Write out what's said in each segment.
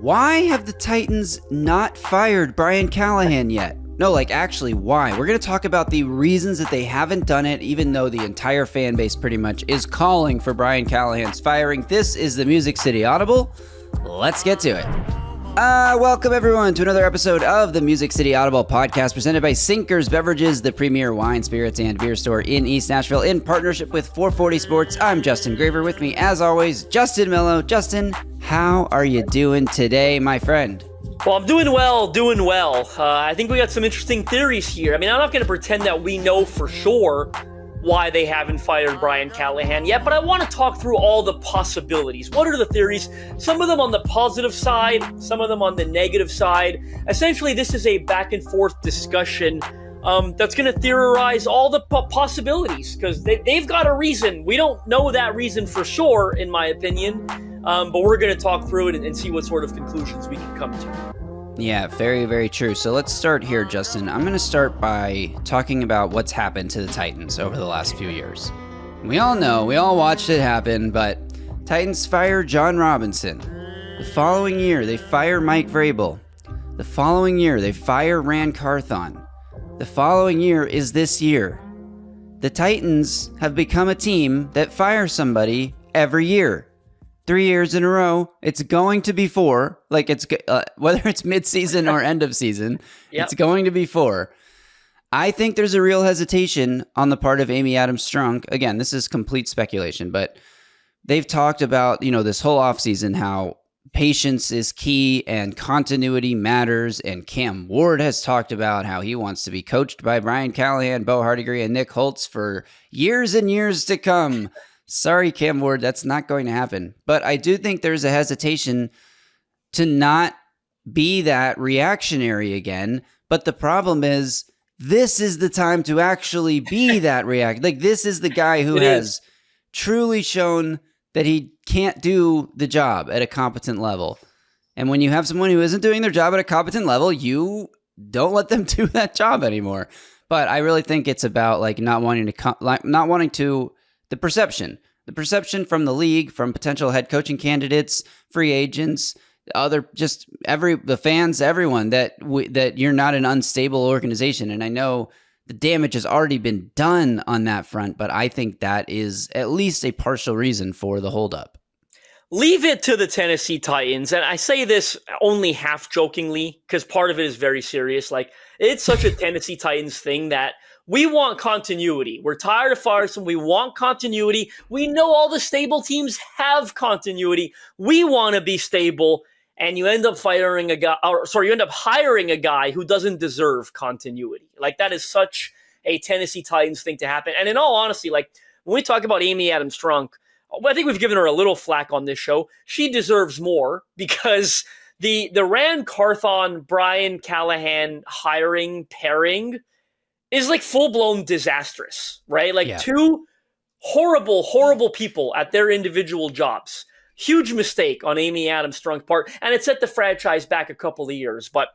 Why have the Titans not fired Brian Callahan yet? No, actually, why? We're going to talk about the reasons that they haven't done it, even though the entire fan base pretty much is calling for Brian Callahan's firing. This is the Music City Audible. Let's get to it. Welcome, everyone, to another episode of the Music City Audible podcast presented by Sinkers Beverages, the premier wine, spirits, and beer store in East Nashville in partnership with 440 Sports. I'm Justin Graver. With me, as always, Justin Melo. Justin, how are you doing today, my friend? Well, I'm doing well. I think we got some interesting theories here. I mean, I'm not going to pretend that we know for sure why they haven't fired Brian Callahan yet, but I want to talk through all the possibilities. What are the theories? Some of them on the positive side, some of them on the negative side. Essentially, this is a back and forth discussion that's going to theorize all the possibilities, because they've got a reason. We don't know that reason for sure, in my opinion, but we're going to talk through it and see what sort of conclusions we can come to. Yeah, very, very true. So let's start here, Justin. I'm going to start by talking about what's happened to the Titans over the last few years. We all know, we all watched it happen, but Titans fire John Robinson. The following year, they fire Mike Vrabel. The following year, they fire Ran Carthon. The following year is this year. The Titans have become a team that fires somebody every year. 3 years in a row. It's going to be 4. Whether it's mid-season or end of season, Yep. It's going to be 4. I think there's a real hesitation on the part of Amy Adams Strunk. Again, this is complete speculation, but they've talked about, this whole offseason how patience is key and continuity matters. And Cam Ward has talked about how he wants to be coached by Brian Callahan, Bo Hardigree, and Nick Holtz for years and years to come. Sorry, Cam Ward, that's not going to happen. But I do think there's a hesitation to not be that reactionary again. But the problem is, this is the time to actually be that this is the guy who has truly shown that he can't do the job at a competent level. And when you have someone who isn't doing their job at a competent level, you don't let them do that job anymore. But I really think it's about the perception from the league, from potential head coaching candidates, free agents, the fans, everyone that you're not an unstable organization. And I know the damage has already been done on that front, but I think that is at least a partial reason for the holdup. Leave it to the Tennessee Titans, and I say this only half jokingly because part of it is very serious. It's such a Tennessee Titans thing that we want continuity. We're tired of Firestone. We want continuity. We know all the stable teams have continuity. We want to be stable, and you end up hiring a guy who doesn't deserve continuity. That is such a Tennessee Titans thing to happen. And in all honesty, when we talk about Amy Adams Strunk, I think we've given her a little flack on this show. She deserves more because the Ran Carthon, Brian Callahan hiring pairing is full-blown disastrous, right? Two horrible, horrible people at their individual jobs. Huge mistake on Amy Adams Strunk's part, and it set the franchise back a couple of years. But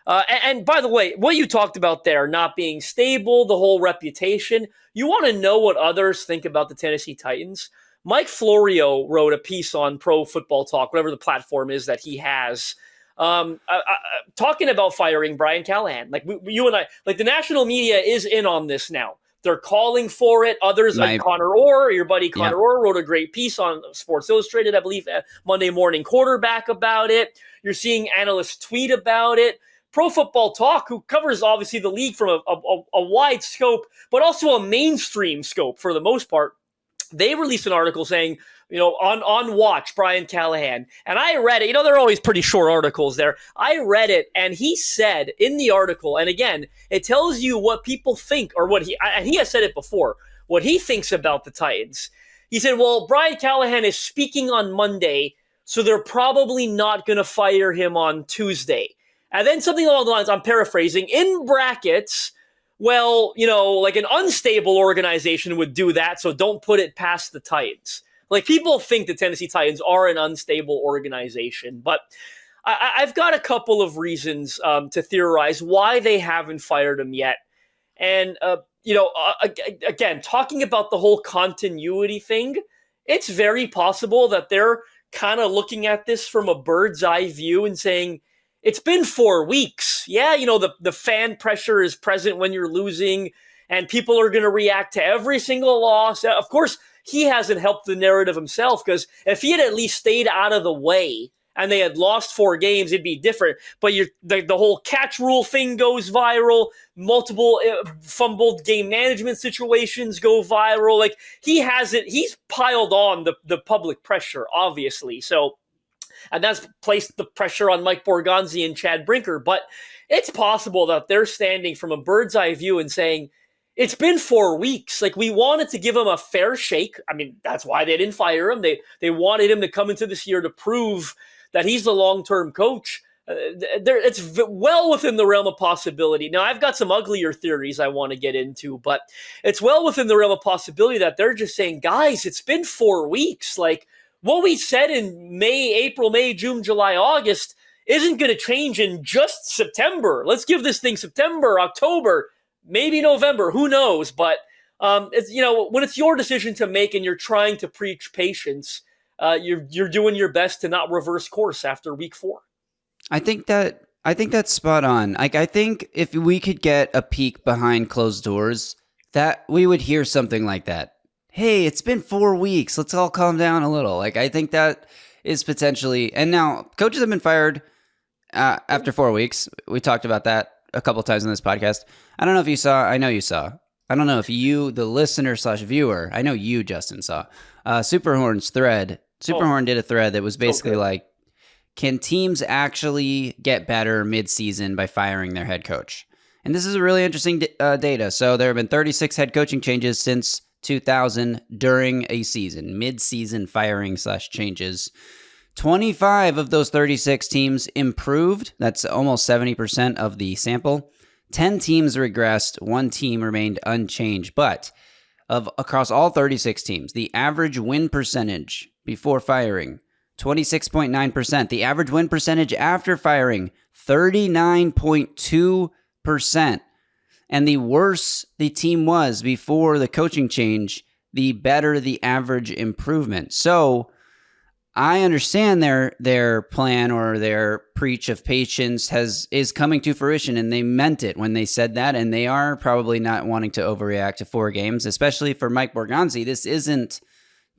and by the way, what you talked about there, not being stable, the whole reputation, you want to know what others think about the Tennessee Titans? Mike Florio wrote a piece on Pro Football Talk, whatever the platform is that he has, talking about firing Brian Callahan. You and I, the national media is in on this now. They're calling for it. Others, like Connor Orr, your buddy Connor Orr, wrote a great piece on Sports Illustrated, I believe, Monday Morning Quarterback about it. You're seeing analysts tweet about it. Pro Football Talk, who covers obviously the league from a wide scope, but also a mainstream scope for the most part, they released an article saying, on watch, Brian Callahan. And I read it. They're always pretty short articles there. I read it, and he said in the article, and again, it tells you what people think, or and he has said it before, what he thinks about the Titans. He said, well, Brian Callahan is speaking on Monday, so they're probably not going to fire him on Tuesday. And then something along the lines, I'm paraphrasing, in brackets, well, an unstable organization would do that, so don't put it past the Titans. People think the Tennessee Titans are an unstable organization, but I've got a couple of reasons to theorize why they haven't fired him yet. And, again, talking about the whole continuity thing, it's very possible that they're kind of looking at this from a bird's eye view and saying, it's been 4 weeks. Yeah, the fan pressure is present when you're losing, and people are going to react to every single loss. Of course, he hasn't helped the narrative himself, because if he had at least stayed out of the way and they had lost 4 games, it'd be different. But the whole catch rule thing goes viral. Multiple fumbled game management situations go viral. Like, he's piled on the public pressure, obviously. So, and that's placed the pressure on Mike Borgonzi and Chad Brinker. But it's possible that they're standing from a bird's eye view and saying, it's been 4 weeks. Like, we wanted to give him a fair shake. I mean, that's why they didn't fire him. They wanted him to come into this year to prove that he's the long-term coach. It's well within the realm of possibility. Now, I've got some uglier theories I want to get into, but it's well within the realm of possibility that they're just saying, guys, it's been 4 weeks. Like, what we said in April, May, June, July, August isn't going to change in just September. Let's give this thing September, October, maybe November, who knows? But it's, when it's your decision to make and you're trying to preach patience, you're doing your best to not reverse course after week 4. I think that's spot on. Like, I think if we could get a peek behind closed doors, that we would hear something like that. Hey, it's been 4 weeks. Let's all calm down a little. Like, I think that is potentially, and now coaches have been fired after 4 weeks. We talked about that a couple times on this podcast. I don't know if you saw. I know you saw. I don't know if you, the listener / viewer, I know you, Justin, saw Superhorn's thread. Superhorn did a thread that was basically like, can teams actually get better mid-season by firing their head coach? And this is a really interesting data. So there have been 36 head coaching changes since 2000 during a season, mid-season firing / changes. 25 of those 36 teams improved. That's almost 70% of the sample. 10 teams regressed. 1 team remained unchanged. But across all 36 teams, the average win percentage before firing, 26.9%. The average win percentage after firing, 39.2%. And the worse the team was before the coaching change, the better the average improvement. So I understand their plan or their preach of patience is coming to fruition, and they meant it when they said that, and they are probably not wanting to overreact to 4 games, especially for Mike Borgonzi. This isn't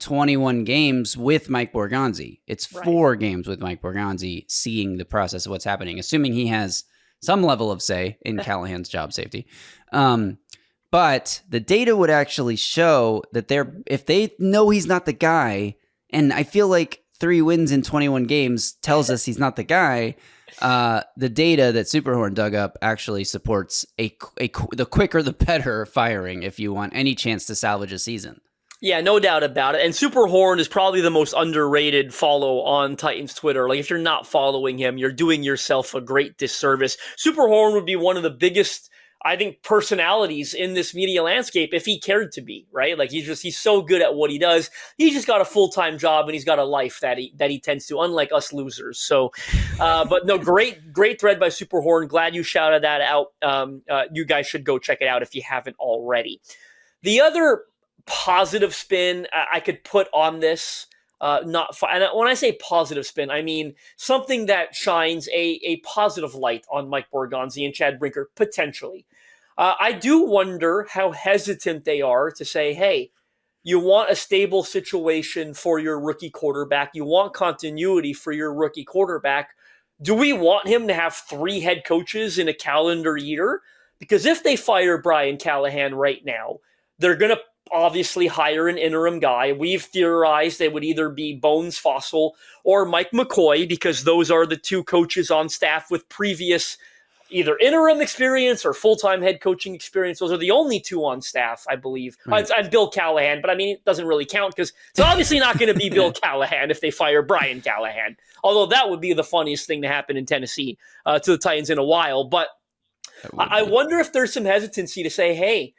21 games with Mike Borgonzi. It's 4 games with Mike Borgonzi, seeing the process of what's happening, assuming he has some level of say in Callahan's job safety. But the data would actually show that if they know he's not the guy, and I feel like 3 wins in 21 games tells us he's not the guy, the data that Superhorn dug up actually supports the quicker the better firing if you want any chance to salvage a season. Yeah, no doubt about it. And Superhorn is probably the most underrated follow on Titans Twitter. Like, if you're not following him, you're doing yourself a great disservice. Superhorn would be one of the biggest, I think, personalities in this media landscape if he cared to be, right? Like, he's so good at what he does. He's just got a full-time job and he's got a life that he tends to, unlike us losers. So, but no, great thread by Superhorn. Glad you shouted that out. You guys should go check it out if you haven't already. The other positive spin I could put on this, and when I say positive spin, I mean something that shines a positive light on Mike Borgonzi and Chad Brinker, potentially. I do wonder how hesitant they are to say, hey, you want a stable situation for your rookie quarterback. You want continuity for your rookie quarterback. Do we want him to have 3 head coaches in a calendar year? Because if they fire Brian Callahan right now, they're going to obviously hire an interim guy. We've theorized they would either be Bones Fossil or Mike McCoy, because those are the 2 coaches on staff with previous either interim experience or full-time head coaching experience. Those are the only 2 on staff, I believe. Right. And Bill Callahan, but I mean, it doesn't really count because it's obviously not going to be Bill Callahan if they fire Brian Callahan. Although that would be the funniest thing to happen in Tennessee to the Titans in a while. But I wonder if there's some hesitancy to say, hey,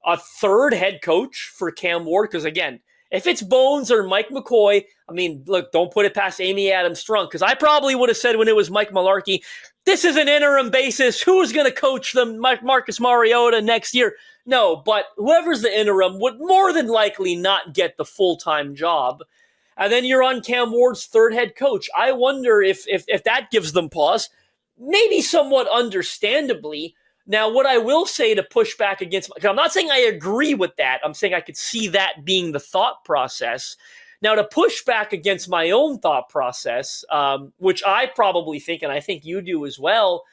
a 3rd head coach for Cam Ward, because again, if it's Bones or Mike McCoy, I mean, look, don't put it past Amy Adams Strunk, because I probably would have said when it was Mike Mularkey, this is an interim basis. Who's going to coach them, Marcus Mariota, next year? No, but whoever's the interim would more than likely not get the full-time job. And then you're on Cam Ward's third head coach. I wonder if that gives them pause, maybe somewhat understandably. Now, what I will say to push back against, I'm not saying I agree with that. I'm saying I could see that being the thought process. Now, to push back against my own thought process, which I probably think, and I think you do as well,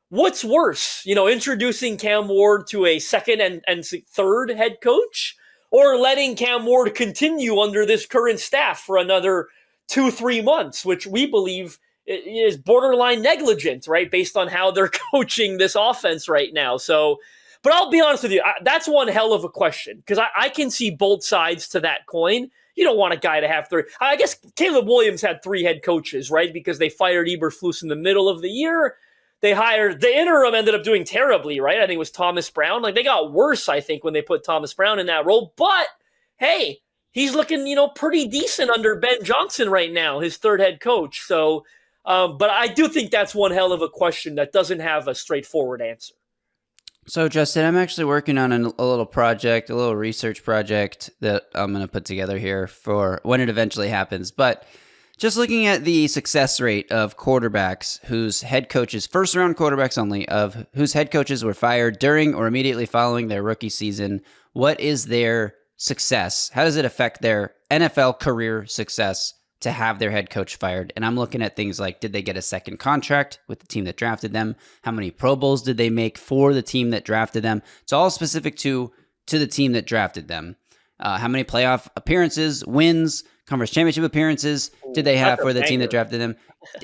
what's worse, introducing Cam Ward to a second and third head coach, or letting Cam Ward continue under this current staff for another 2-3 months, which we believe is borderline negligent, right? Based on how they're coaching this offense right now. So, but I'll be honest with you, that's one hell of a question, because I can see both sides to that coin. You don't want a guy to have three. I guess Caleb Williams had 3 head coaches, right? Because they fired Eberflus in the middle of the year. They hired, the interim ended up doing terribly, right? I think it was Thomas Brown. Like, they got worse, I think, when they put Thomas Brown in that role. But, hey, he's looking, pretty decent under Ben Johnson right now, his third head coach. So, but I do think that's one hell of a question that doesn't have a straightforward answer. So, Justin, I'm actually working on a little project, a little research project that I'm going to put together here for when it eventually happens. But just looking at the success rate of quarterbacks whose head coaches, first-round quarterbacks only, of whose head coaches were fired during or immediately following their rookie season, what is their success? How does it affect their NFL career success to have their head coach fired? And I'm looking at things like, did they get a second contract with the team that drafted them? How many Pro Bowls did they make for the team that drafted them? It's all specific to the team that drafted them. How many playoff appearances, wins, conference championship appearances did they have for the team that drafted them,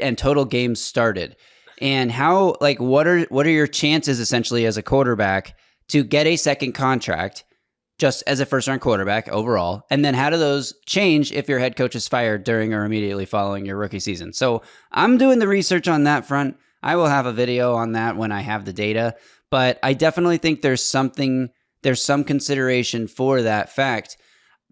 and total games started? And how, like, what are your chances essentially as a quarterback to get a second contract just as a first-round quarterback overall? And then how do those change if your head coach is fired during or immediately following your rookie season? So I'm doing the research on that front. I will have a video on that when I have the data, but I definitely think there's some consideration for that fact.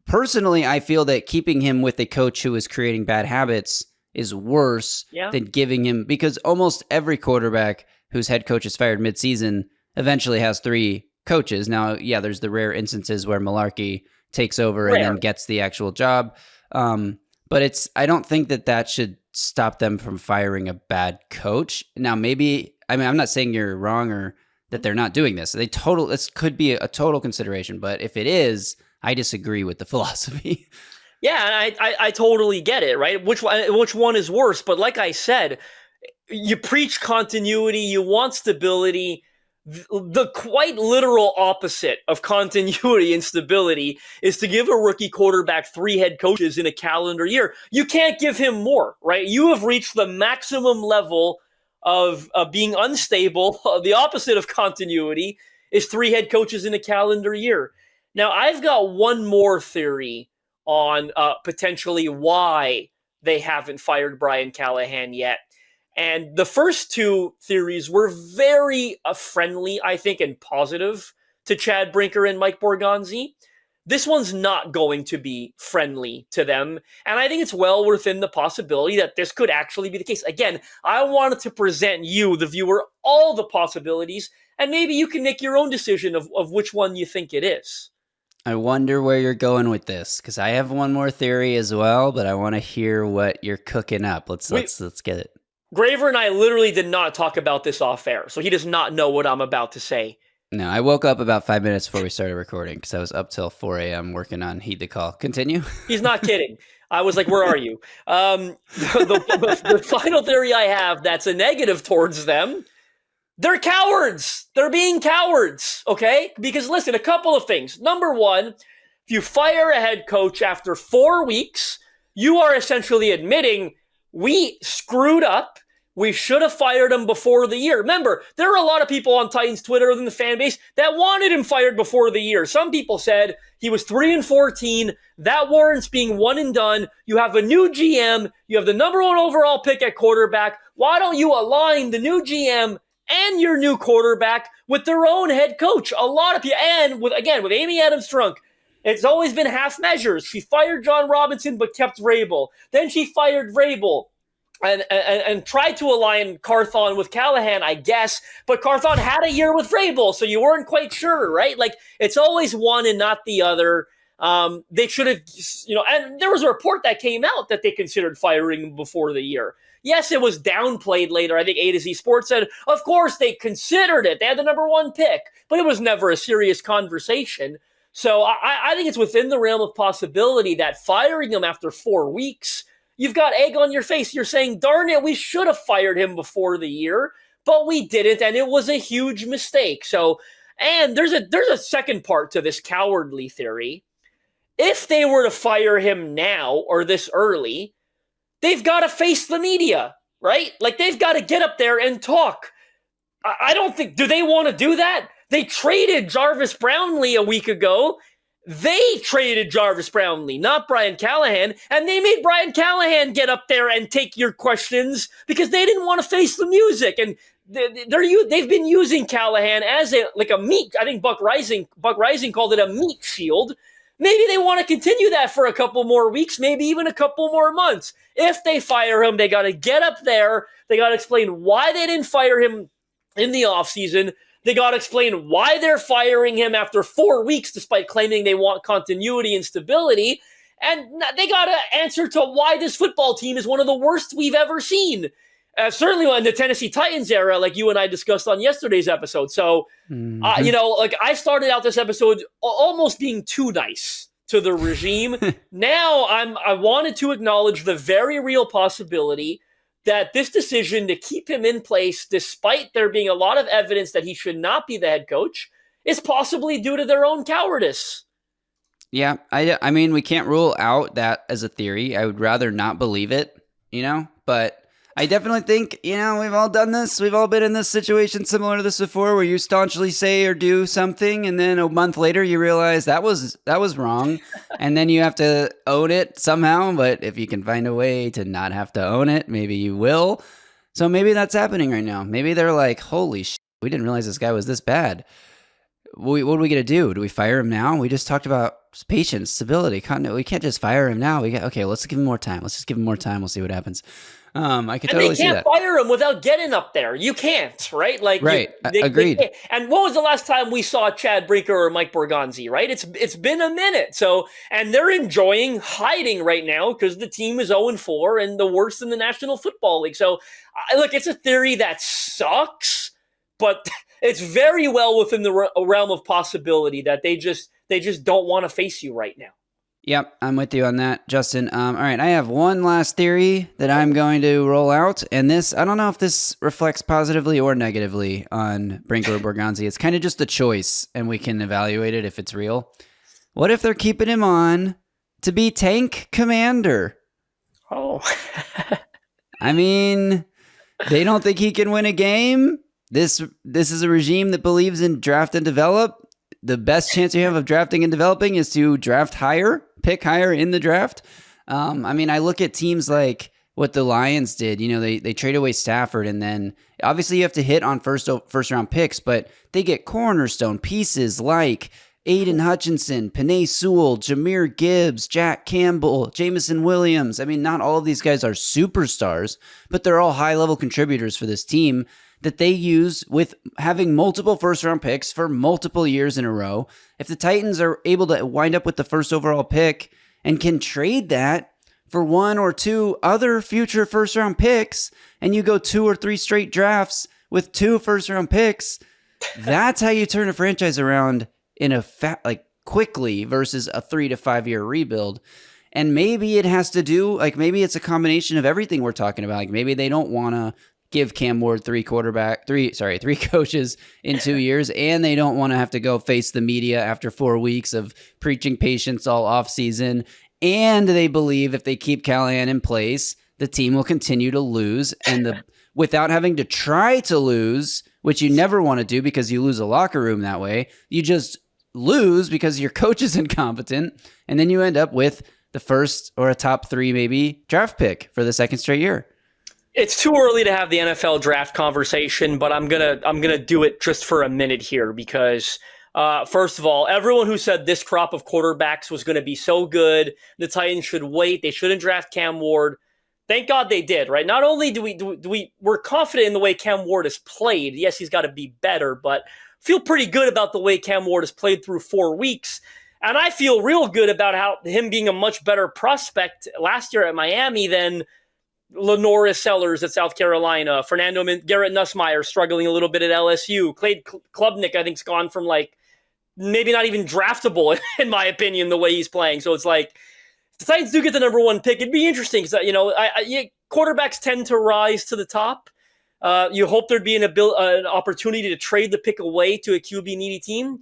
Personally, I feel that keeping him with a coach who is creating bad habits is worse than giving him, because almost every quarterback whose head coach is fired midseason eventually has 3 coaches. Now, there's the rare instances where Malarkey takes over and then gets the actual job. But I don't think that should stop them from firing a bad coach. Now, maybe, I'm not saying you're wrong or that they're not doing this. This could be a total consideration, but if it is, I disagree with the philosophy. Yeah, and I totally get it, right? Which one is worse? But like I said, you preach continuity, you want stability. The quite literal opposite of continuity and stability is to give a rookie quarterback 3 head coaches in a calendar year. You can't give him more, right? You have reached the maximum level of being unstable. The opposite of continuity is 3 head coaches in a calendar year. Now, I've got one more theory on potentially why they haven't fired Brian Callahan yet. And the first 2 theories were very friendly, I think, and positive to Chad Brinker and Mike Borgonzi. This one's not going to be friendly to them. And I think it's well within the possibility that this could actually be the case. Again, I wanted to present you, the viewer, all the possibilities, and maybe you can make your own decision of which one you think it is. I wonder where you're going with this, because I have one more theory as well, but I want to hear what you're cooking up. Let's get it. Graver and I literally did not talk about this off air, so he does not know what I'm about to say. No, I woke up about 5 minutes before we started recording because I was up till 4 a.m. working on Heed the Call. Continue. He's not kidding. I was like, where are you? The final theory I have that's a negative towards them, they're cowards. They're being cowards, okay? Because listen, a couple of things. Number one, if you fire a head coach after 4 weeks, you are essentially admitting we screwed up. We should have fired him before the year. Remember, there are a lot of people on Titans Twitter and the fan base that wanted him fired before the year. Some people said he was 3-14. That warrants being one and done. You have a new GM. You have the number 1 overall pick at quarterback. Why don't you align the new GM and your new quarterback with their own head coach? A lot of people, and with Amy Adams Strunk, it's always been half measures. She fired John Robinson but kept Vrabel. Then she fired Vrabel and tried to align Carthon with Callahan, I guess. But Carthon had a year with Vrabel, so you weren't quite sure, right? Like, it's always one and not the other. They should have, and there was a report that came out that they considered firing him before the year. Yes, it was downplayed later. I think A to Z Sports said, of course they considered it. They had the number one pick, but it was never a serious conversation. So I think it's within the realm of possibility that firing him after 4 weeks, you've got egg on your face. You're saying, darn it, we should have fired him before the year, but we didn't, and it was a huge mistake. So, and there's a second part to this cowardly theory. If they were to fire him now or this early, they've got to face the media, right? Like, they've got to get up there and talk. I don't think, do they want to do that? They traded Jarvis Brownlee a week ago. They traded Jarvis Brownlee, not Brian Callahan, and they made Brian Callahan get up there and take your questions because they didn't want to face the music. And they've been using Callahan as a meat. I think Buck Rising called it a meat shield. Maybe they want to continue that for a couple more weeks, maybe even a couple more months. If they fire him, they got to get up there. They got to explain why they didn't fire him in the offseason. They got to explain why they're firing him after 4 weeks, despite claiming they want continuity and stability. And they got to answer to why this football team is one of the worst we've ever seen. Certainly in the Tennessee Titans era, like you and I discussed on yesterday's episode. So, I started out this episode almost being too nice to the regime. Now I wanted to acknowledge the very real possibility that this decision to keep him in place, despite there being a lot of evidence that he should not be the head coach, is possibly due to their own cowardice. Yeah, I mean, we can't rule out that as a theory. I would rather not believe it, but I definitely think, we've all done this. We've all been in this situation similar to this before, where you staunchly say or do something, and then a month later you realize that was wrong, and then you have to own it somehow. But if you can find a way to not have to own it, maybe you will. So maybe that's happening right now. Maybe they're like, holy shit, we didn't realize this guy was this bad. What are we going to do? Do we fire him now? We just talked about patience, stability, continuity. We can't just fire him now. Okay, let's give him more time. Let's just give him more time. We'll see what happens. I can totally see that. And they can't fire him without getting up there. You can't, right? Right. Agreed. And what was the last time we saw Chad Brinker or Mike Borgonzi, right? It's been a minute. So, and they're enjoying hiding right now because the team is 0-4 and the worst in the National Football League. So, look, it's a theory that sucks, but it's very well within the realm of possibility that they just don't want to face you right now. Yep, I'm with you on that, Justin. All right, I have one last theory that I'm going to roll out, and this, I don't know if this reflects positively or negatively on Brinker or Borgonzi. It's kind of just a choice, and we can evaluate it if it's real. What if they're keeping him on to be tank commander? Oh. I mean, they don't think he can win a game? This is a regime that believes in draft and develop. The best chance you have of drafting and developing is to draft higher, pick higher in the draft. I mean, I look at teams like what the Lions did. They trade away Stafford, and then obviously you have to hit on first round picks, but they get cornerstone pieces like Aiden Hutchinson, Penei Sewell, Jahmyr Gibbs, Jack Campbell, Jameson Williams. I mean, not all of these guys are superstars, but they're all high-level contributors for this team that they use with having multiple first-round picks for multiple years in a row. If the Titans are able to wind up with the first overall pick and can trade that for one or two other future first-round picks, and you go 2 or 3 straight drafts with 2 first-round picks, that's how you turn a franchise around in quickly versus a 3 to 5 year rebuild. And maybe it has to do, maybe it's a combination of everything we're talking about. Maybe they don't want to give Cam Ward 3 coaches in 2 years, and they don't want to have to go face the media after 4 weeks of preaching patience all offseason. And they believe if they keep Callahan in place, the team will continue to lose, and without having to try to lose, which you never want to do because you lose a locker room that way. You just lose because your coach is incompetent, and then you end up with the first or a top 3 maybe draft pick for the second straight year. It's too early to have the NFL draft conversation, but I'm gonna do it just for a minute here because first of all, everyone who said this crop of quarterbacks was going to be so good, the Titans should wait, they shouldn't draft Cam Ward. Thank God they did, right? Not only we're confident in the way Cam Ward has played. Yes, he's got to be better, but feel pretty good about the way Cam Ward has played through 4 weeks. And I feel real good about how him being a much better prospect last year at Miami than Lenoris Sellers at South Carolina, Garrett Nussmeier struggling a little bit at LSU, Clay Klubnik, I think, has gone from like maybe not even draftable, in my opinion, the way he's playing. So it's like, if the Titans do get the number one pick, it'd be interesting because, quarterbacks tend to rise to the top. You hope there'd be an opportunity to trade the pick away to a QB-needy team.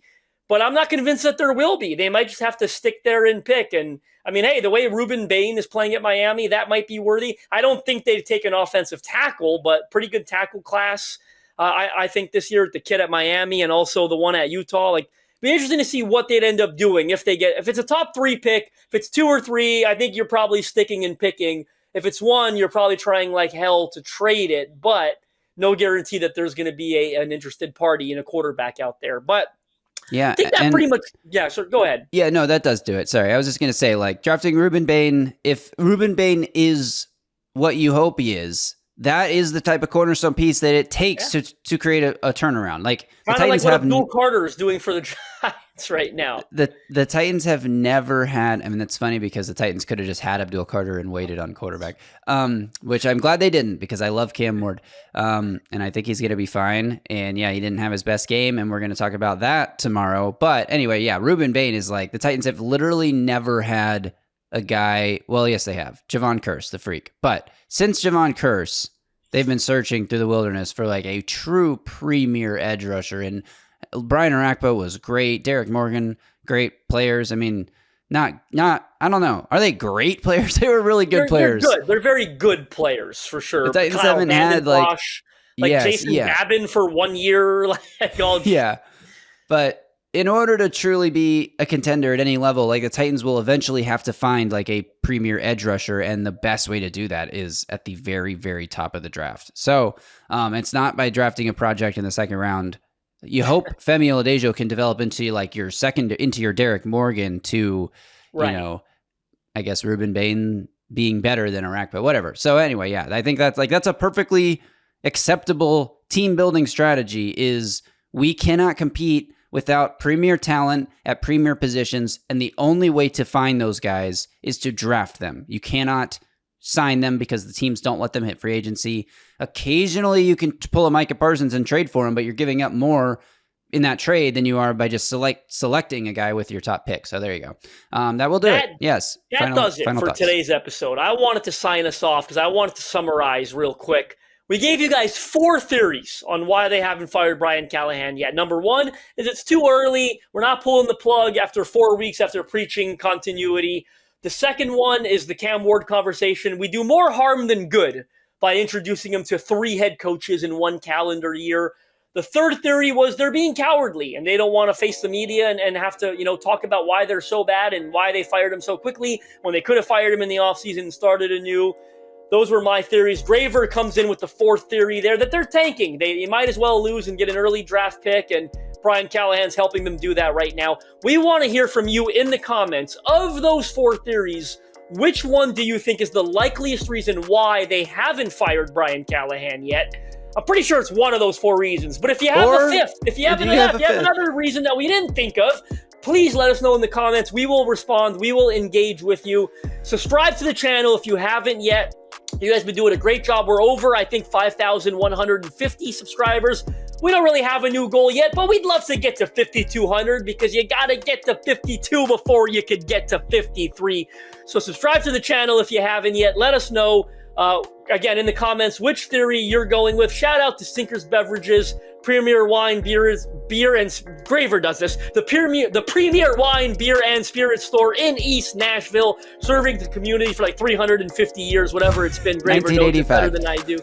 But I'm not convinced that there will be. They might just have to stick there and pick. And, I mean, hey, the way Ruben Bain is playing at Miami, that might be worthy. I don't think they'd take an offensive tackle, but pretty good tackle class. I think this year, the kid at Miami and also the one at Utah, like, be interesting to see what they'd end up doing if it's a top 3 pick. If it's 2 or 3, I think you're probably sticking and picking. If it's 1, you're probably trying like hell to trade it, but no guarantee that there's going to be an interested party in a quarterback out there. But yeah, I think that pretty much, yeah, so go ahead. Yeah, no, that does do it. Sorry, I was just going to say, like, drafting Ruben Bain, if Ruben Bain is what you hope he is, that is the type of cornerstone piece that it takes to create a turnaround. Like, the Titans like what Abdul Carter is doing for the Giants right now. The Titans have never had, I mean, that's funny because the Titans could have just had Abdul Carter and waited on quarterback, which I'm glad they didn't because I love Cam Ward, and I think he's going to be fine. And yeah, he didn't have his best game, and we're going to talk about that tomorrow. But anyway, yeah, Ruben Bain is like, the Titans have literally never had a guy, well, yes, they have, Javon Curse, the freak. But since Javon Curse, they've been searching through the wilderness for like a true premier edge rusher. And Brian Arakpo was great. Derek Morgan, great players. I mean, not. I don't know. Are they great players? They were really good players. They're good. They're very good players for sure. The Titans haven't had Jason Babin for 1 year. Yeah, but in order to truly be a contender at any level, like, the Titans will eventually have to find like a premier edge rusher, and the best way to do that is at the very, very top of the draft. So it's not by drafting a project in the second round. You hope Femi Oladejo can develop into like into your Derek Morgan to, I guess Ruben Bain being better than Iraq, but whatever. So anyway, yeah, I think that's a perfectly acceptable team building strategy. Is we cannot compete without premier talent at premier positions, and the only way to find those guys is to draft them. You cannot sign them because the teams don't let them hit free agency. Occasionally you can pull a Micah Parsons and trade for him, but you're giving up more in that trade than you are by just selecting a guy with your top pick. So there you go. That will do it. Yes. That does it for today's episode. I wanted to sign us off because I wanted to summarize real quick. We gave you guys 4 theories on why they haven't fired Brian Callahan yet. Number 1 is it's too early. We're not pulling the plug after 4 weeks after preaching continuity. The second one is the Cam Ward conversation. We do more harm than good by introducing him to 3 head coaches in 1 calendar year. The third theory was they're being cowardly and they don't want to face the media and have to, talk about why they're so bad and why they fired him so quickly when they could have fired him in the offseason and started anew. Those were my theories. Graver comes in with the 4th theory there that they're tanking. They might as well lose and get an early draft pick, and Brian Callahan's helping them do that right now. We want to hear from you in the comments. Of those 4 theories, which one do you think is the likeliest reason why they haven't fired Brian Callahan yet? I'm pretty sure it's one of those 4 reasons. But if you have a fifth, if you have another reason that we didn't think of, please let us know in the comments. We will respond. We will engage with you. Subscribe to the channel if you haven't yet. You guys have been doing a great job. We're over, I think, 5,150 subscribers. We don't really have a new goal yet, but we'd love to get to 5,200 because you got to get to 52 before you could get to 53. So subscribe to the channel if you haven't yet. Let us know, again, in the comments, which theory you're going with. Shout out to Sinkers Beverages, Premier Wine, Beer and Graver does this. The premier wine, beer, and spirit store in East Nashville, serving the community for like 350 years, whatever it's been. Graver knows it better than I do.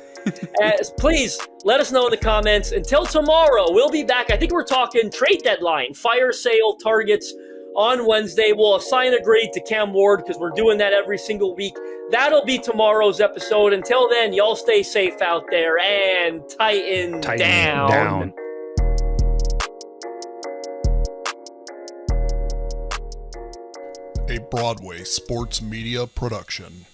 Please let us know in the comments. Until tomorrow, we'll be back. I think we're talking trade deadline, fire sale targets on Wednesday. We'll assign a grade to Cam Ward because we're doing that every single week. That'll be tomorrow's episode. Until then, y'all stay safe out there and tighten down. A Broadway sports media production.